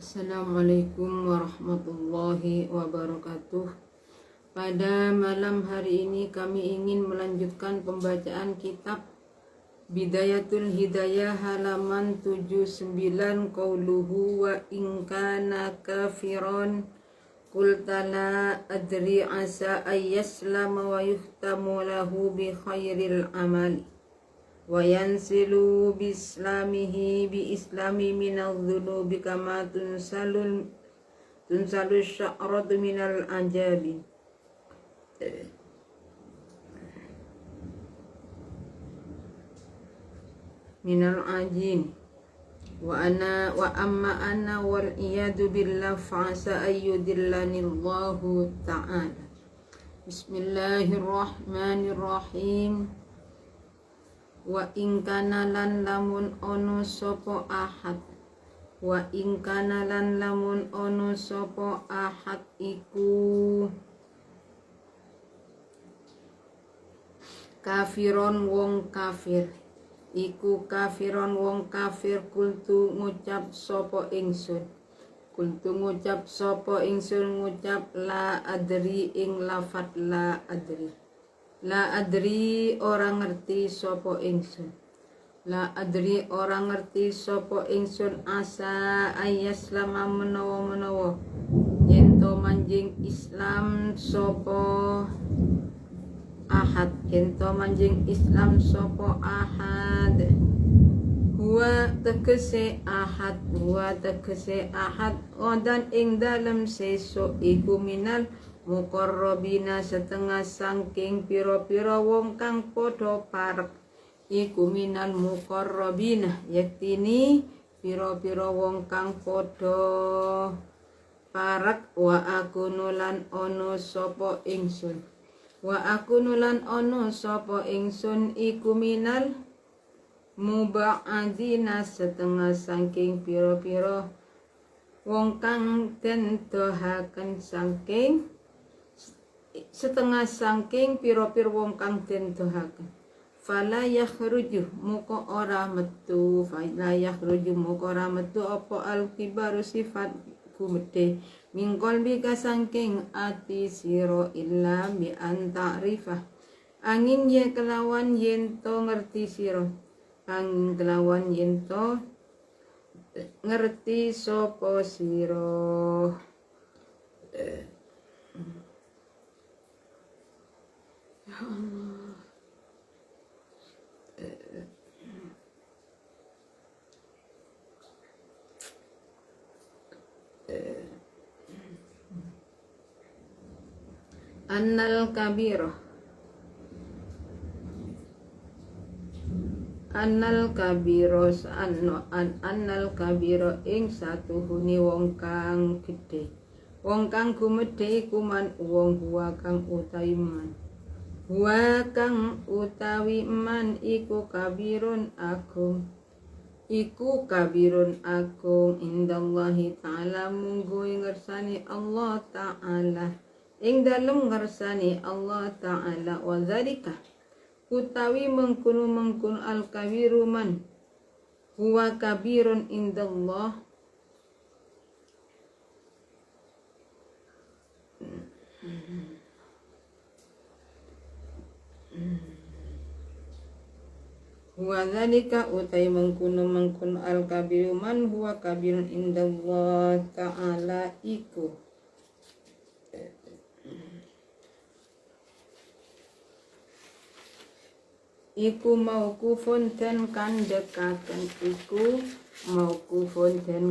Assalamualaikum warahmatullahi wabarakatuh. Pada malam hari ini kami ingin melanjutkan pembacaan kitab Bidayatul Hidayah halaman 79, qauluhu wa in kana kafiron qulta la adri asa ayyaslama wa yuhtamu lahu bi khairil amali wa yansilu bislamihi bi islami minal dhunubi kama tunsalu sya'ratu minal ajabi. Minal ajin wa amma ana wal iyadu billah fa'asa ayyudillanillahu ta'ala. Bismillahirrahmanirrahim. Wa in kana lan lamun ono sapa ahad, wa in kana lan lamun ono sapa ahad iku kafiron wong kafir, iku kafiron wong kafir, kultu ngucap sapa ingsun, ngucap la adri ing lafat la adri. La adri orang ngerti sopo ingsun. La adri orang ngerti sopo ingsun asa ayaslama menawa yento manjing Islam sopo ahad, yento manjing Islam sopo ahad. Huwa tegese ahad odan ing dalem sesuk iku minal muqarrabina setengah sangking piro-piro wong kang podo parek, iku minal muqarrabina yaktini piro-piro wong kang podo parek. Wa aku nulan ono sopo ingsun iku minal muba'adzina setengah sangking piro-piro wong kang den dohaken setengah sangking piro-piro wong kang den dohaken. Fala yakhruju muka ora metu apa al-kibaru sifat kumede mingkol bika sangking ati siro illa bi anta'rifah angin ye kelawan yento ngerti siro, angin kelawan yento ngerti sopo siro. Ya Allah. Annal kabiro ing satuhune wong kang gedhe, wong kang gumedhe iku man wong huwa kang utawi man, huwa kang utawi man iku kabirun agung indallahi ta'ala munggo ing ngersani Allah ta'ala, ing dalem ngersani Allah ta'ala. Wa dzalika utawi mengkono al kabiru man huwa kabirun indallah wa dzalika utai mengkono al kabiru man huwa kabirun indallah ta'ala iku mauqufun den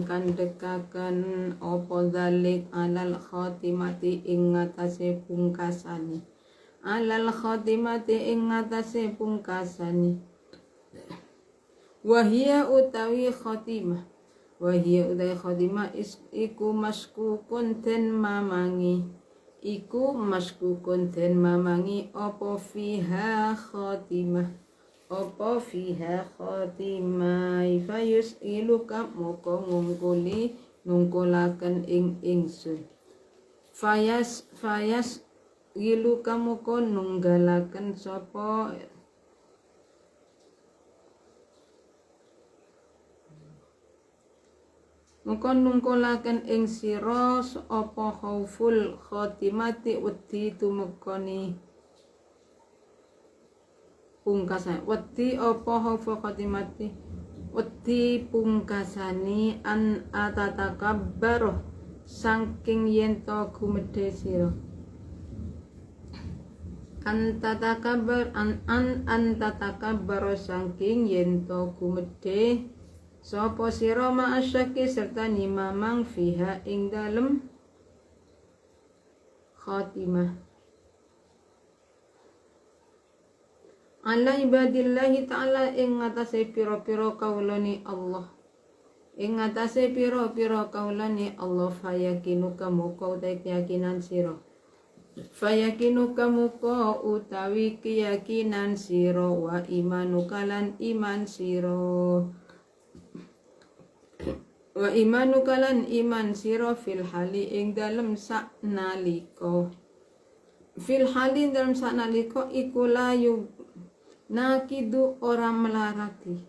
kandhekaken apa zalik alal khatimati ing ngatasé pungkasane wahia utawi khatimah iku maskukun den mamangi apa fiha khatimah fayus iluka moko nungkulaken ing ingsun fayas iluka moko nunggalaken sapa Muga nungkulaken ing sira apa khauful khotimati wedi tumekani pungkasan wedi apa khauful khotimati wedi pungkasani an atatakabbaru saking yen to gumedhe sira antatakabbar saking yen to gumedhe sapa sira ma'asyaki serta nimamang fiha ing dalem khatimah ala ibadillahi ta'ala ing ngatasé pira-pira kaulane Allah ing ngatasé pira-pira kaulane Allah fayakinu kamuka utawi keyakinan sira fayakinu kamuka utawi keyakinan sira wa imanu kalan iman sira wa imanu kalan iman sira fil hali ing dalem saknalika fil hali dalem saknalika iku layu nakidu ora melarati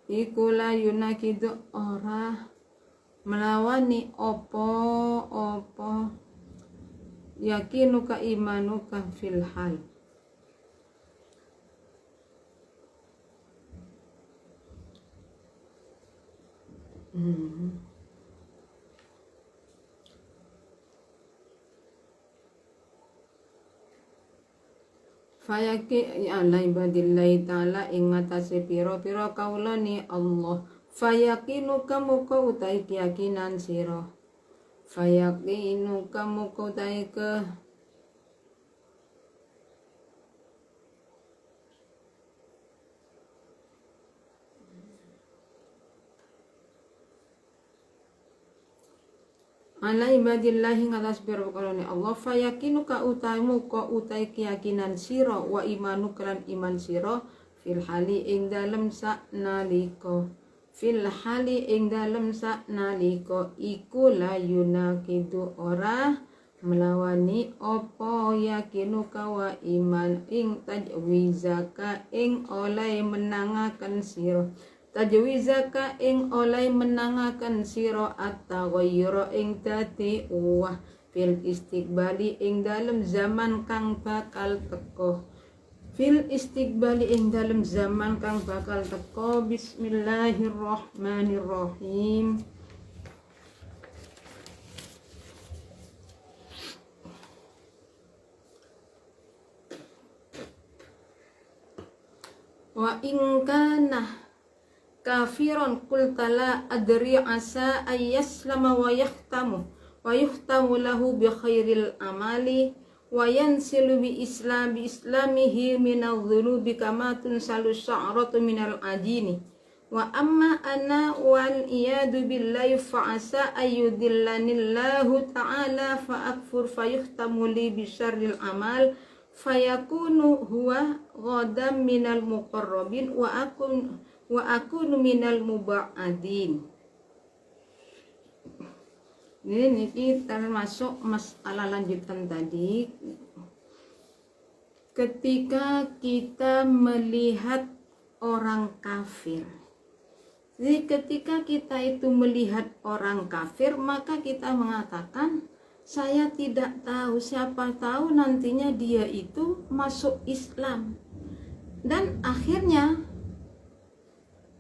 iku layu nakidu ora melawani opo yakinu ka imanu ka fil hal Fayaki ala ibadillahi ta'ala ing ngatasé pira-pira kaulane Allah fayakinu kamuka utai keyakinan sira fayakinu kamuka utai ke ala ibadillahi ngatas pira-pirane Allah fayakinu ka utaimu ka utai keyakinan sira wa imanu kelan iman sira fil hali ing dalem saknalika fil hali ing dalem saknalika iku la yunakidu ora melawani apa yakinu ka wa iman ing tajwizaka ing oleh menangaken sira tajwizaka ing oleh menangaken sira at-taghayyura ing dadi uwah fil istiqbali ing dalem zaman kang bakal teka fil istiqbali ing dalem zaman kang bakal teka bismillahirrahmanirrahim wa ing kana kafiron kultala adri asa ayyaslama wa yuhtamu lahu bi khairil amali wa yansilu bi islamihi minal dhunubi kama tunsalu sya'ratu minal ajini wa amma ana wal iyadu billahi fa asa ayyudillanillahu ta'ala fa akfur fa yuhtamu li bi syarril amal fayakunu huwa ghadam minal muqarrabin wa akunu minal muba'adin. Ini termasuk masalah lanjutan tadi. Ketika kita melihat orang kafir, jadi ketika kita itu melihat orang kafir, maka kita mengatakan saya tidak tahu, siapa tahu nantinya dia itu masuk Islam dan akhirnya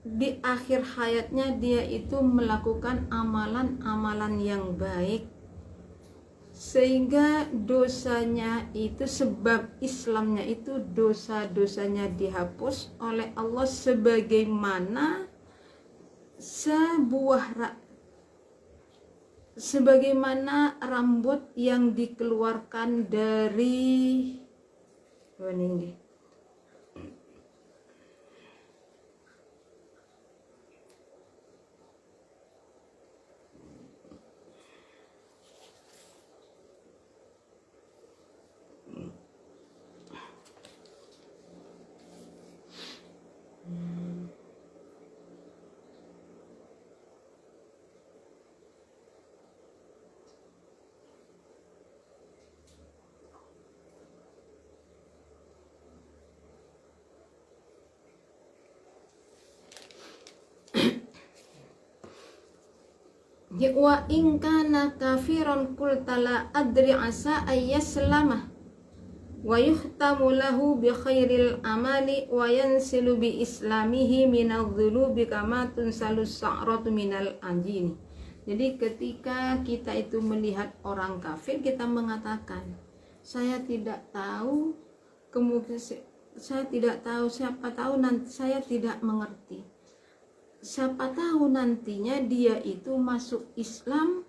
di akhir hayatnya dia itu melakukan amalan-amalan yang baik sehingga dosanya itu sebab Islamnya itu dosa-dosanya dihapus oleh Allah sebagaimana sebagaimana rambut yang dikeluarkan dari Wa in kana kafiran qultala adri asa ayyaslama wa yuhtamu lahu bi khairil amali wa yansilu bi islamihi minadh dhunubi kama tunsalu sa'ratu minal anjini. Jadi ketika kita itu melihat orang kafir, kita mengatakan, saya tidak tahu, kemudian saya tidak tahu, siapa tahu nanti, saya tidak mengerti, siapa tahu nantinya dia itu masuk Islam,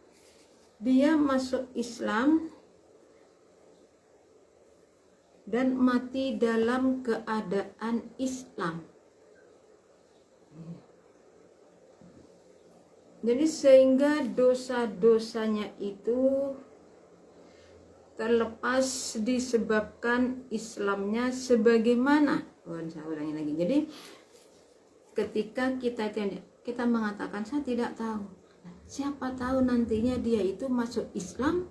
dan mati dalam keadaan Islam. Jadi sehingga dosa-dosanya itu terlepas disebabkan Islamnya sebagaimana. Saya ulangi lagi. Jadi ketika kita mengatakan saya tidak tahu, siapa tahu nantinya dia itu masuk Islam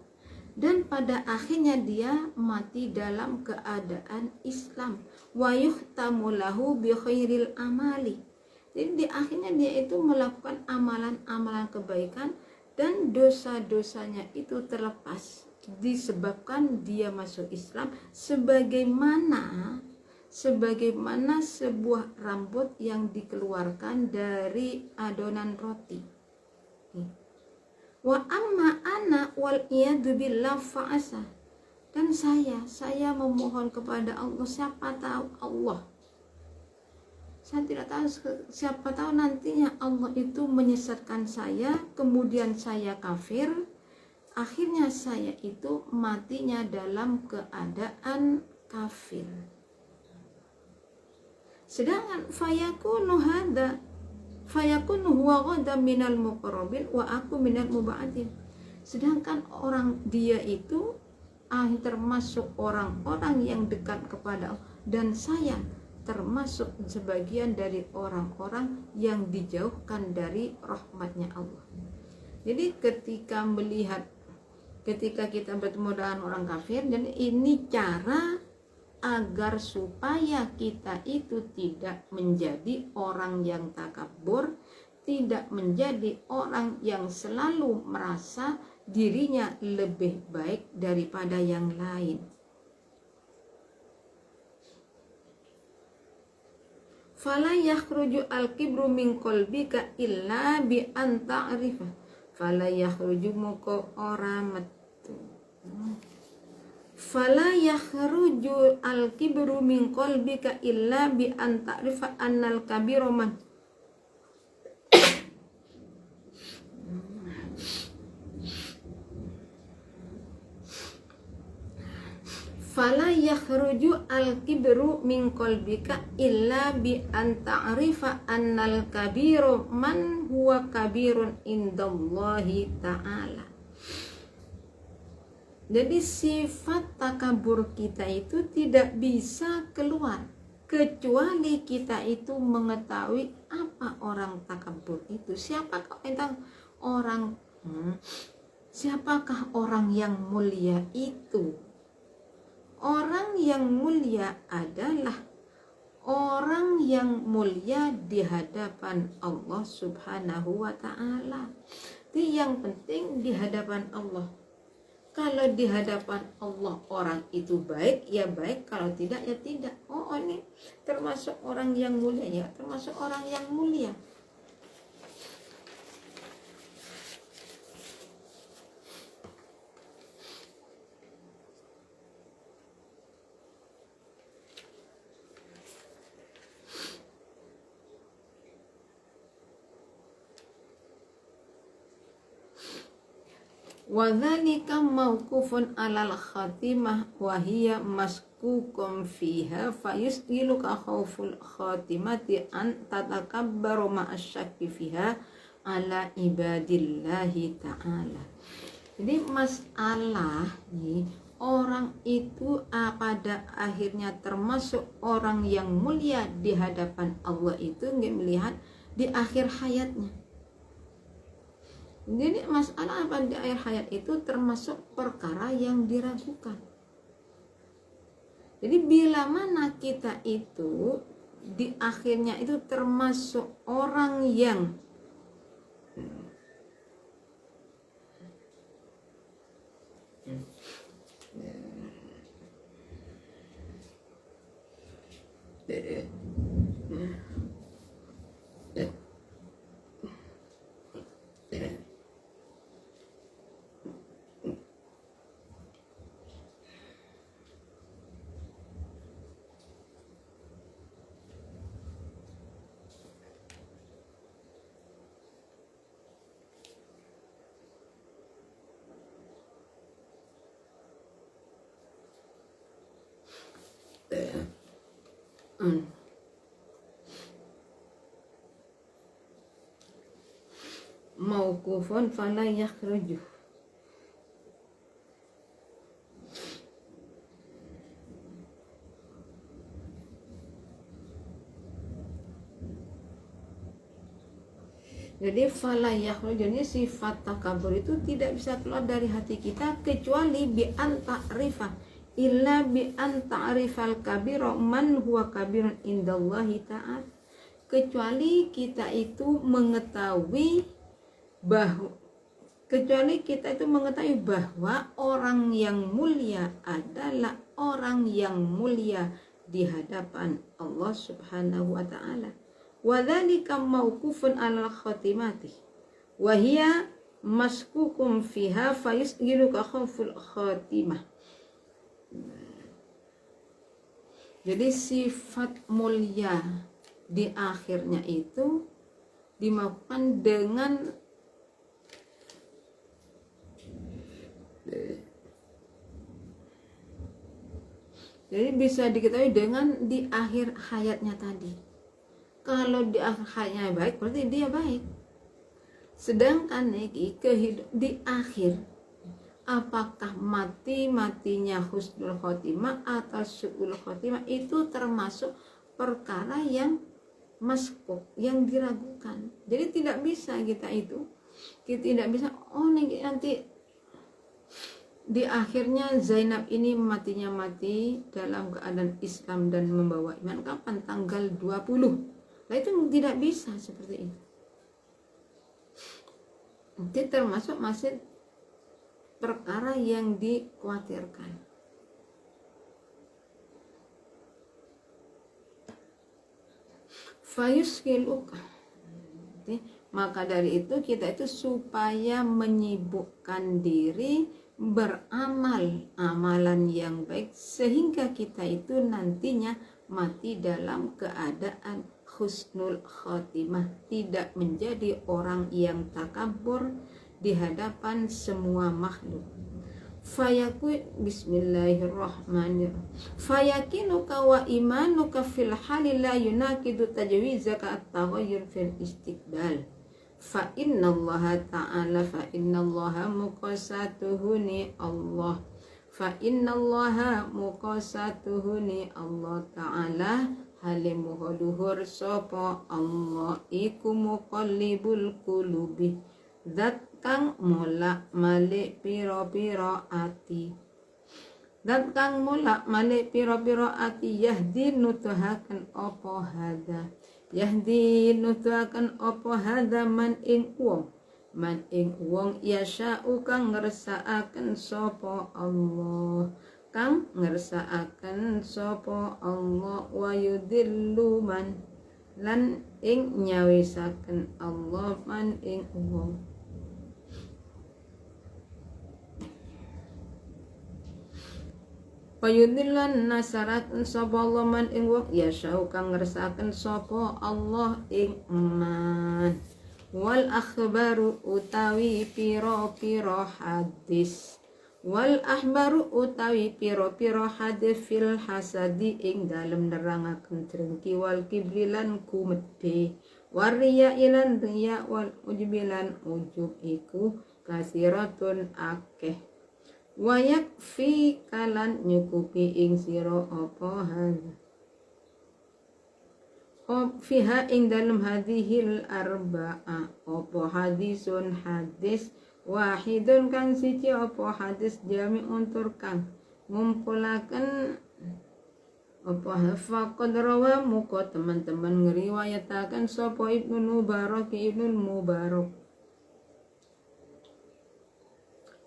dan pada akhirnya dia mati dalam keadaan Islam. Wa yuhtamu lahu bi khairil amali. Jadi di akhirnya dia itu melakukan amalan-amalan kebaikan dan dosa-dosanya itu terlepas disebabkan dia masuk Islam sebagaimana sebuah rambut yang dikeluarkan dari adonan roti. Wa amma ana wal iyadu billah fa'asa. Dan saya memohon kepada Allah, siapa tahu Allah, saya tidak tahu, siapa tahu nantinya Allah itu menyesatkan saya, kemudian saya kafir, akhirnya saya itu matinya dalam keadaan kafir. Sedangkan fayakunu huwa ghada minal muqarrabin wa aku minal mubadin. Sedangkan orang dia itu termasuk orang-orang yang dekat kepada Allah, dan saya termasuk sebagian dari orang-orang yang dijauhkan dari rahmatnya Allah. Jadi ketika kita bertemu dengan orang kafir, dan ini cara agar supaya kita itu tidak menjadi orang yang takabur, tidak menjadi orang yang selalu merasa dirinya lebih baik daripada yang lain. Fala yakhruju al-kibru min qalbika illa bi an ta'rifa. Fala yakhruju muka ora metu. Fala yakhruju al-kibru min qalbika illa bi an ta'rifa annal kabiru man. Fala yakhruju al-kibru min qalbika illa bi an ta'rifa annal kabiru man huwa kabirun indallahi ta'ala. Jadi sifat takabur kita itu tidak bisa keluar kecuali kita itu mengetahui apa orang takabur itu. Siapakah orang yang mulia itu? Orang yang mulia adalah orang yang mulia di hadapan Allah Subhanahu wa ta'ala. Itu yang penting di hadapan Allah. Kalau di hadapan Allah orang itu baik, ya baik. Kalau tidak, ya tidak. Oh, ini termasuk orang yang mulia, ya termasuk orang yang mulia. Wa dzalika mauqufun 'alal khatimah wa hiya maskukum fiha fayus'iluka khauful khatimati an tatakabbaru ma'asyakki fiha 'ala ibadillahi ta'ala. Jadi masalah nih, orang itu pada akhirnya termasuk orang yang mulia di hadapan Allah itu nggak melihat di akhir hayatnya. Jadi masalah apa di akhir hayat itu termasuk perkara yang diragukan. Jadi bila mana kita itu di akhirnya itu termasuk orang yang Mauqufun fala yakhruju. Jadi fala yakhruju, jadi sifat takabur itu tidak bisa keluar dari hati kita kecuali bi an ta'rifa illa bi an ta'rifal kabira man huwa kabirun indallahi ta'ala, kecuali kita itu mengetahui bahwa orang yang mulia adalah orang yang mulia di hadapan Allah Subhanahu wa taala. Wa dzalika mauqufun 'alal khatimati wa hiya maskukum fiha fayusgiru ka khauful khatimah. Jadi sifat mulia di akhirnya itu dimaukan dengan jadi bisa diketahui dengan di akhir hayatnya tadi. Kalau di akhir hayatnya baik berarti dia baik. Sedangkan di akhir, apakah matinya husnul khotimah atau su'ul khotimah, itu termasuk perkara yang maskuk, yang diragukan. Jadi tidak bisa kita tidak bisa nanti di akhirnya Zainab ini matinya mati dalam keadaan Islam dan membawa iman kapan? Tanggal 20. Nah itu tidak bisa seperti itu. Itu termasuk masih perkara yang dikhawatirkan. Fayuskiluka. Maka dari itu kita itu supaya menyibukkan diri beramal amalan yang baik sehingga kita itu nantinya mati dalam keadaan husnul khotimah, tidak menjadi orang yang takabur di hadapan semua makhluk. Bismillahirrahmanirrahim. Fayakinuka wa imanuka fil hali la yunakidu tajwizaka at-taghayyur fil istiqbal. Fa innallaha ta'ala fa innallaha muqassatuhuni Allah. Fa innallaha muqassatuhuni Allah ta'ala halimuhu luhur sapa Allah iku muqallibul qulubi, zat kang molak malik pira-pira ati. Zat kang molak malik pira-pira ati yahdi nutuhaken apa hada. Yahdi nutuhaken apa hada man ing wong yasha'u kang ngersakaken sapa Allah. Kang ngersakaken sapa Allah wa yudillu man lan ing nyawisaken Allah man ing wong. Payudillan nasaraken sapa Allah man ing wong yasha'u kang ngersakaken sapa Allah ing man. Wal akhbaru utawi pira-pira hadis. Wal ahbaru utawi pira-pira hadis fil hasadi ing dalem nerangaken drengki wal kibrilan kumedhe wariya ilan riya wal ujbilan ujub iku kasiratun akeh. Wayak fi kalan nyukupi ing sira apa hadza fiha ing dalem hadhil arba'ah apa hadisun hadis wahidun kang siji apa hadis jami'un tur kang ngumpulaken apa faqad rawa muka teman-teman ngriwayataken sapa Ibnu Mubarak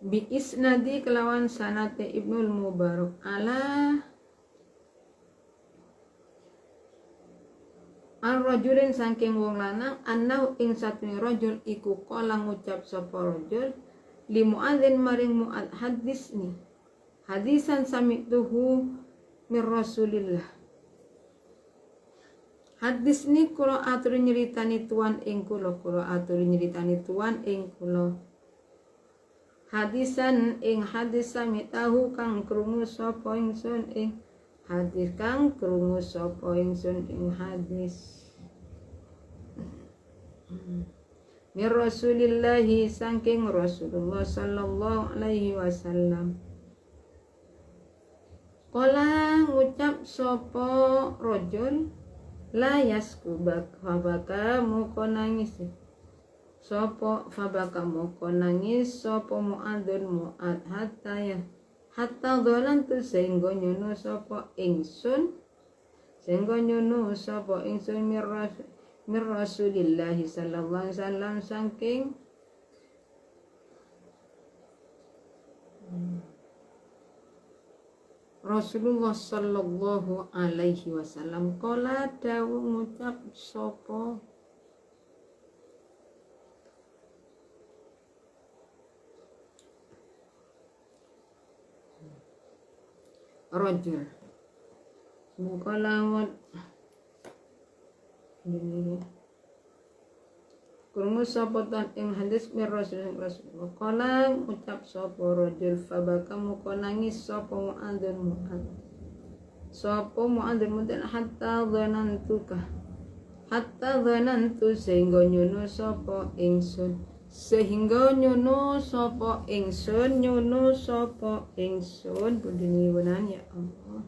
bi isnadi kelawan sanate Ibnul Mubarak ala ar-rajulin saking wong lanang annau ing satune rajul iku kala ngucap sapa rajul li muadzin maring muad hadisni hadisan samituhu mir Rasulillah. Hadis ni kula aturi nyeritani tuan ing kula aturi nyeritani tuan ing kula. Hadisan ing hadis samitahu kang krungu sapa ingsun ing hadis kang krungu sapa ingsun ing hadis. Mir Rasulillahi saking Rasulullah sallallahu alaihi wasallam. Kala ngucap sapa rajul la yaskubak fabaka muko nangis sapa fabaka muko nangis sapa muadzun muad hatta dolan tu sehingga nyono sapa ingsun mir Rasulillah sallallahu alaihi wasallam saking Rasulullah sallallahu alaihi wasallam kala dawuh ngucap sapa rajul mukalamat krungu sapa tan ing hadis mir Rasulullah kala ngucap sapa rajul fabaka muko nangis sapa muadzun hatta dhanantu sehingga nyono sapa ingsun budini wenan ya Allah.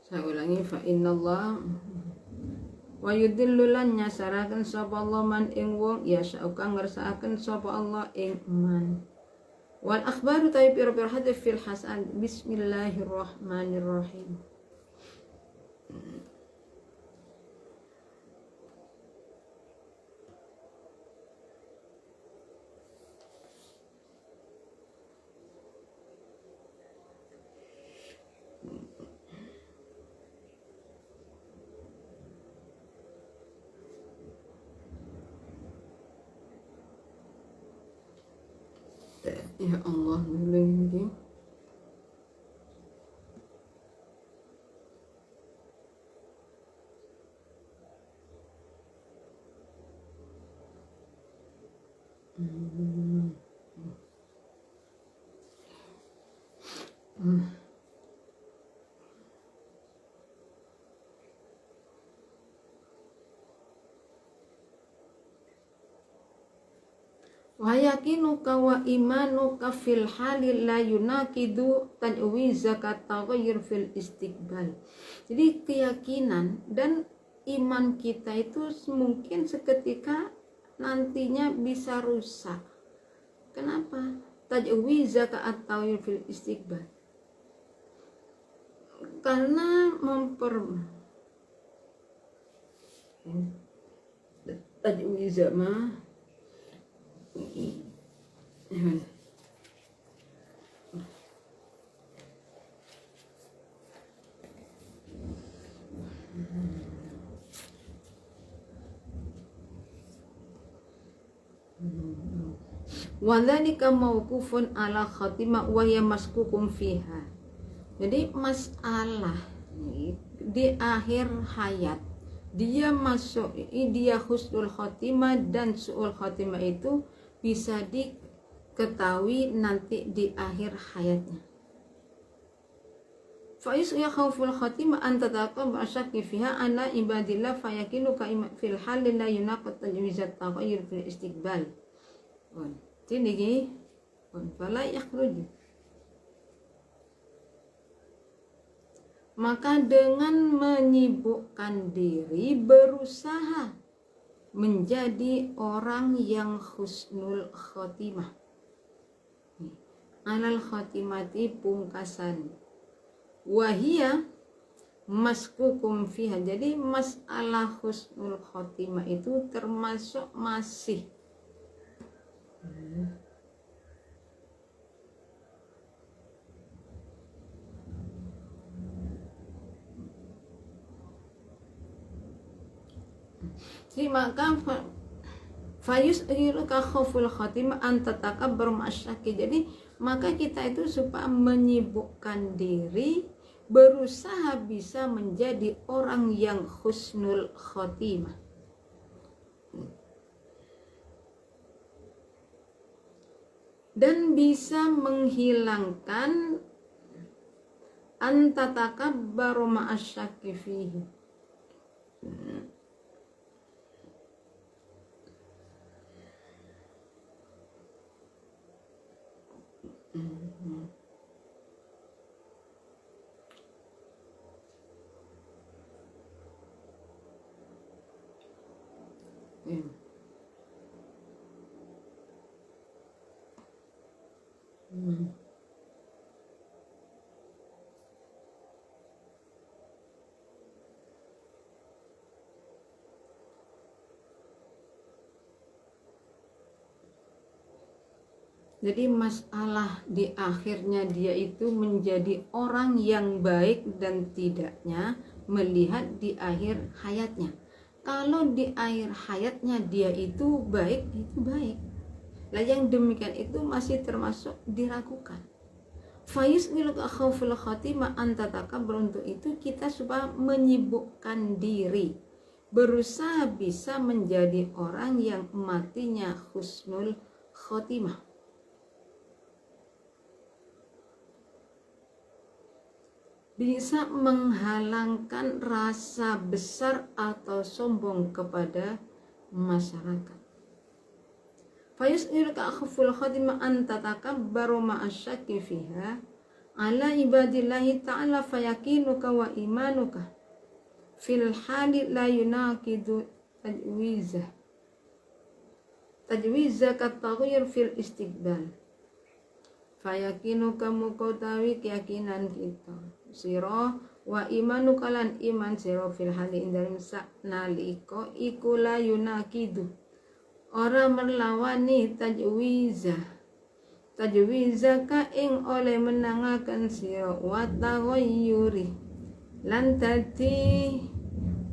Saya ulangi fa innallah wa yudillu lan nyasaraken sapa Allah man ing wong ya kang ngersakaken sapa Allah ing man. Wal akhbaru tayyib pira-pira hadis fil hasan. Bismillahirrahmanirrahim. Ya Allah, nulungi. Wa yakinuka wa imanuka fil halil la yunakidu tanwiza kataghayyur fil istiqbal. Jadi keyakinan dan iman kita itu mungkin seketika nantinya bisa rusak. Kenapa? Tajwiza kataghayyur fil istiqbal. Karena tajwiza mah Wadhalika mauqufun ala khatimah wa ya maskukum fiha. Jadi masalah di akhir hayat dia masuk, dia husnul khatimah dan su'ul khatimah itu bisa diketahui nanti di akhir hayatnya. Fa'is ya khawful khatimah antataqam ba'asyaki fiha ala ibadillah fayakinu ka'ima fil halin la yunaqat tajwizat taghayyur fil istiqbal. Ini fala yakhruj. Maka dengan menyibukkan diri berusaha menjadi orang yang husnul khotimah. Alal khotimati pungkasan. wahia maskukum fiha. Jadi masalah husnul khotimah itu termasuk masih jadi maka fayus ka khauful khotimah antatakabbar ma'asyaki. Jadi maka kita itu supaya menyibukkan diri, berusaha bisa menjadi orang yang husnul khotimah. Dan bisa menghilangkan antatakabbar ma'asyaki fihi. Jadi masalah di akhirnya dia itu menjadi orang yang baik dan tidaknya melihat di akhir hayatnya. Kalau di akhir hayatnya dia itu baik, itu baik. Lah yang demikian itu masih termasuk diragukan. Faiz wilka khauful khatimah antataka, beruntuk itu kita supaya menyibukkan diri, berusaha bisa menjadi orang yang matinya husnul khotimah. Bisa menghalangkan rasa besar atau sombong kepada masyarakat. Fayus'irka akhful khatimah antatakabbaru ma'asyaki fiha ala ibadillahi ta'ala fayakinuka wa imanuka fil hali la yunakidu tajwizaka taghyir fil istiqbal. Fayakinu kamu kau tawi keyakinan kita siro wa imanu kalan iman siro fil hali indalim saknaliko ikula yunakidu ora merlawani tajwizaka ing oleh menangakan siro wa taghayyuri lan tadi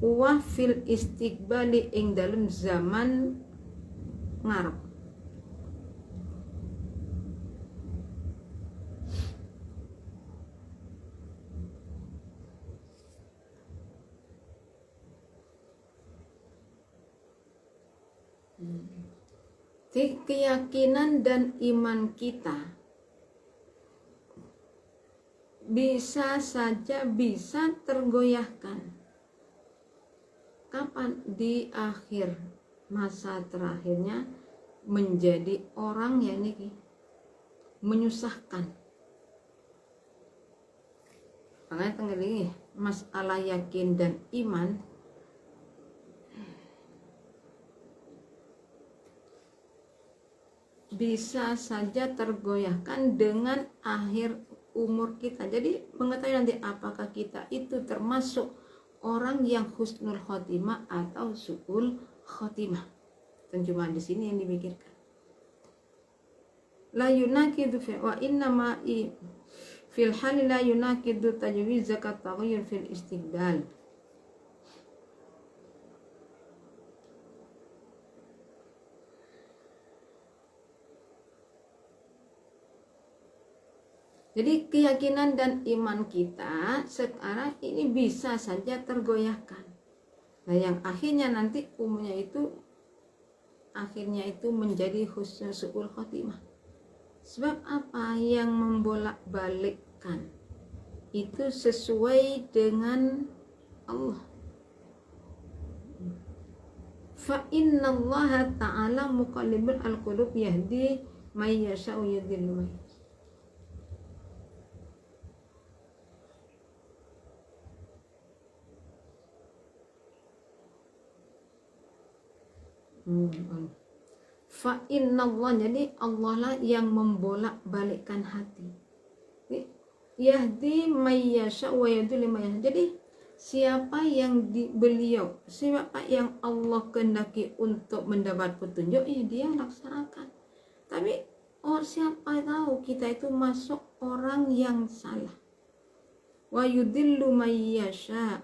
wa fil istiqbali ing dalam zaman ngarep. Keyakinan dan iman kita bisa saja bisa tergoyahkan. Kapan? Di akhir masa terakhirnya menjadi orang yang ini menyusahkan. Makanya tenggeling masalah yakin dan iman bisa saja tergoyahkan dengan akhir umur kita. Jadi mengetahui nanti apakah kita itu termasuk orang yang husnul khotimah atau su'ul khotimah. Dan cuma di sini yang dipikirkan. La yunakidu wa innama fil hali la yunakidu tajwiz zakat taghyir fil istiqbal. Jadi keyakinan dan iman kita sekarang ini bisa saja tergoyahkan. Nah yang akhirnya nanti umumnya itu akhirnya itu menjadi husnul su'ul khotimah. Sebab apa? Yang membolak-balikkan itu sesuai dengan Allah. Fa innallaha ta'ala muqallibul al-qulub yahdi may yasha'u yudhillu may yasha'u. Fa inna Allah, jadi Allah lah yang membolak-balikkan hati. yahdi mayyasha wa yudhillu mayyasha. Jadi siapa yang siapa yang Allah kehendaki untuk mendapat petunjuk, ya dia laksanakan. Tapi siapa tahu kita itu masuk orang yang salah. Wa yudhillu mayyasha.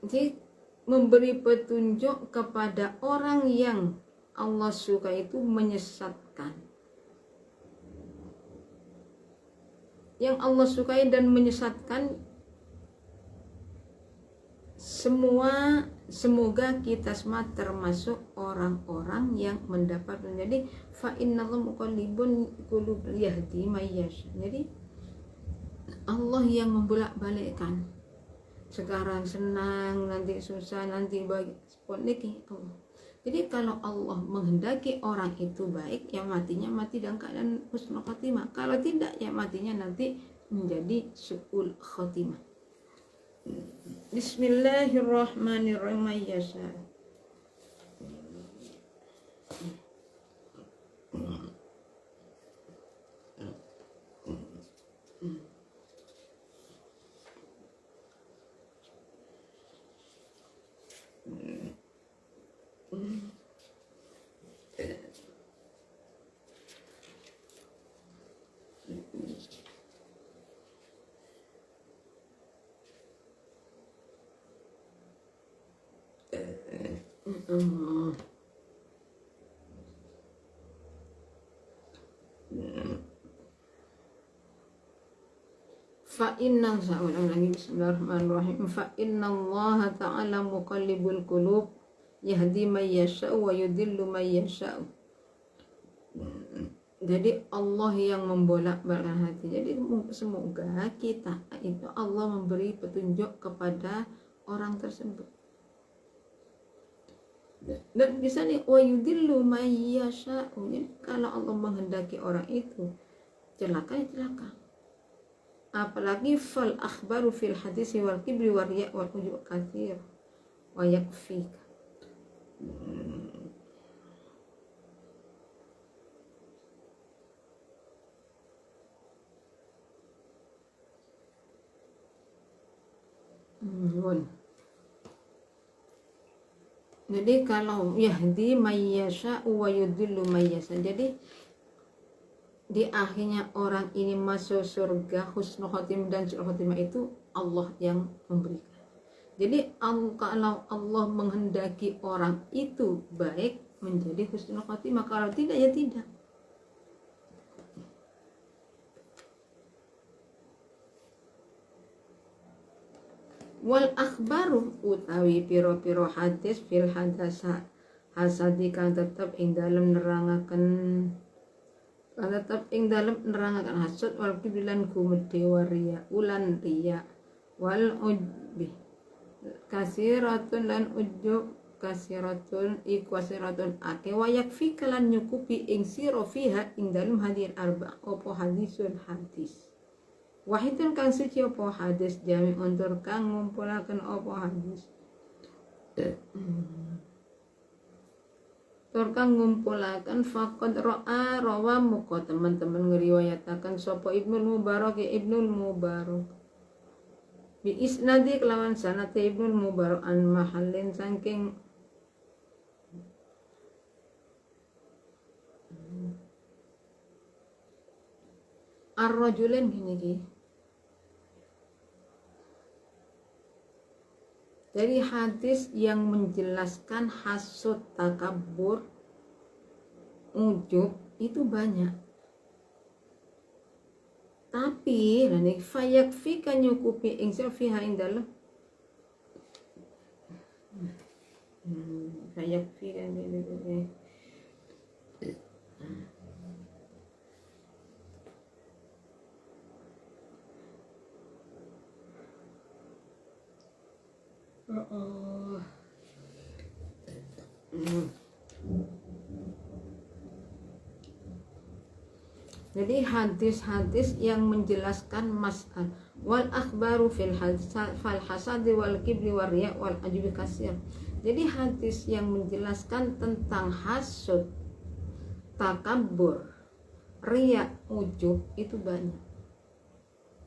Jadi memberi petunjuk kepada orang yang Allah suka itu menyesatkan. Yang Allah sukai dan menyesatkan, semoga kita semua termasuk orang-orang yang mendapat. Jadi fa innallaha muqallibun qulub yahdi mayyasha. Jadi Allah yang membolak-balikkan. Sekarang senang, nanti susah, nanti baik. Allah. Jadi kalau Allah menghendaki orang itu baik, ya matinya mati dalam keadaan husnul khotimah. Kalau tidak, ya matinya nanti menjadi su'ul khotimah. Bismillahirrahmanirrahim. Mayyasha. Bismillahirrahmanirrahim. Fa innallaha ta'ala muqallibul qulub yahdi may yasha'u wa yudhillu may yasha'u. Jadi Allah yang membolak-balikkan hati. Jadi semoga kita itu Allah memberi petunjuk kepada orang tersebut. Dan bisa nih wa yudhillu may yasha'u. Kalau Allah menghendaki orang itu celaka, ya celaka. Apalagi fal akhbaru fil hadis wal kibri wal riya wal ujub katsir wa yakfika. Jadi kalau yahdi mayyasha wa yudhillu mayyasha, jadi di akhirnya orang ini masuk surga husnul khotimah dan su'ul khotimah itu Allah yang memberikan. Jadi kalau Allah menghendaki orang itu baik, menjadi husnul khotimah. Kalau tidak, ya tidak. Wal akhbaru utawi piro-piro hadis fil hadasa hasadi kang tetep ing dalem nerangaken hasud wal kibilan gumedhe waria ulan riya wal ujbi kasiratun lan ujub kasiratun ikwasiratun ake wayak fi kalan nyukupi ing sira fiha ing dalem hadir arba opo hadisun hadis wahidun kang suci opo hadis jami untur kang ngumpulaken opo hadis Turkang ngumpulaken faqad rawa muka teman-teman ngeriwayatakan sapa Ibnul Mubarak bi isnadi kelawan sanad Ibnul Mubarak an mahallin saking ar-rajulain gini ki. Dari hadis yang menjelaskan hasud, takabur, ujub itu banyak. Tapi nanti fayakfi kan nyukupi insya fiha indallah. Fayakfi kan ini. Jadi hadis-hadis yang menjelaskan mas'al wal akhbaru fil hasad wal kibri wal riya wal ajubi kasir. Jadi hadis yang menjelaskan tentang hasud, takabur, riya, ujub itu banyak.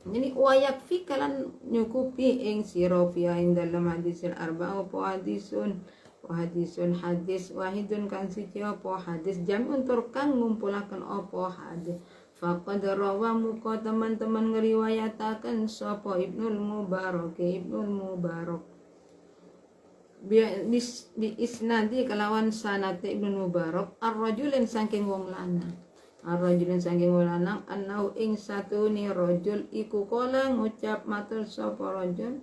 Jadi wayak fi kalan nyukupi ing sira fi dalam hadisil arba'a apa hadisun hadis wahidun kan siji apa hadis jamun tur kang ngumpulaken apa hadis. Faqad rawa muka teman-teman ngeriwayataken sapa Ibnul Mubarak bi isnadi kalawan sanad Ibnu Mubarak ar-rajulin saking wong lanang annau ing satuni rajul iku kala ngucap matur sapa rajul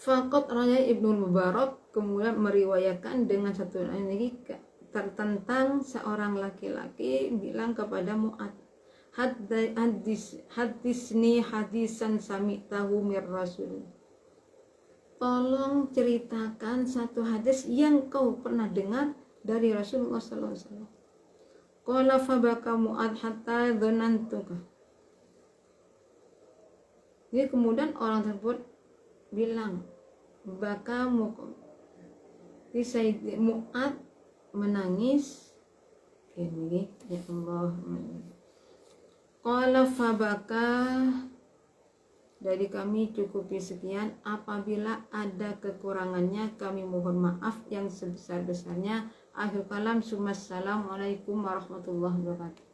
Faqat Raya Ibnu Mubarak kemudian meriwayatkan dengan satu lagi tentang seorang laki-laki bilang kepada Mu'ad, hadisni hadisan sami'tahu mir rasul, tolong ceritakan satu hadis yang kau pernah dengar dari Rasulullah SAW. Qala fabaka Mu'ad hatta dzanantuka. Jadi kemudian orang tersebut bilang, baka Mu'ad menangis ini ya Allah. Qala fabaka, dari kami cukupi sekian, apabila ada kekurangannya kami mohon maaf yang sebesar-besarnya. Akhir kalam, assalamualaikum warahmatullahi wabarakatuh.